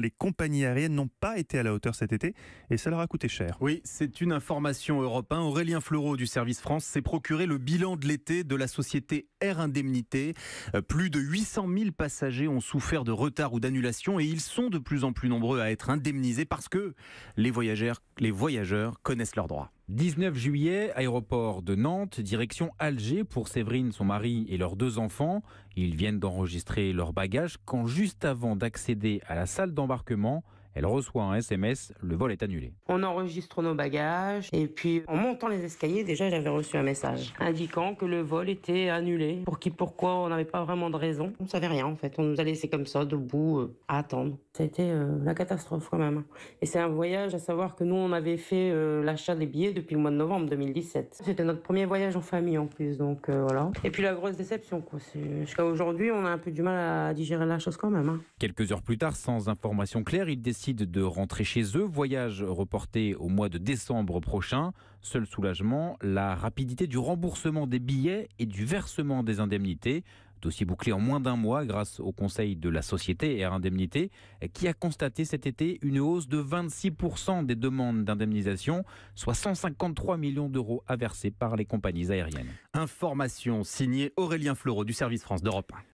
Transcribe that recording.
les compagnies aériennes n'ont pas été à la hauteur cet été et ça leur a coûté cher. Oui, c'est une information Europe 1. Aurélien Fleureau du Service France s'est procuré le bilan de l'été de la société Air Indemnité. Plus de 800 000 passagers ont souffert de retard ou d'annulation et ils sont de plus en plus nombreux à être indemnisés parce que les voyageurs connaissent leurs droits. 19 juillet, aéroport de Nantes, direction Alger pour Séverine, son mari et leurs 2 enfants. Ils viennent d'enregistrer leurs bagages quand juste avant d'accéder à la salle d'embarquement, elle reçoit un SMS, le vol est annulé. On enregistre nos bagages et puis en montant les escaliers, déjà j'avais reçu un message indiquant que le vol était annulé. Pourquoi, on n'avait pas vraiment de raison. On ne savait rien en fait, on nous a laissé comme ça debout à attendre. C'était la catastrophe quand même. Et c'est un voyage, à savoir que nous on avait fait l'achat des billets depuis le mois de novembre 2017. C'était notre premier voyage en famille en plus, donc voilà. Et puis la grosse déception, quoi. Jusqu'à aujourd'hui on a un peu du mal à digérer la chose quand même. Quelques heures plus tard, sans information claire, ils décident de rentrer chez eux. Voyage reporté au mois de décembre prochain. Seul soulagement, la rapidité du remboursement des billets et du versement des indemnités. Dossier bouclé en moins d'un mois grâce au conseil de la société Air Indemnité qui a constaté cet été une hausse de 26% des demandes d'indemnisation, soit 153 millions d'euros à verser par les compagnies aériennes. Information signée Aurélien Fleureau du Service France d'Europe 1.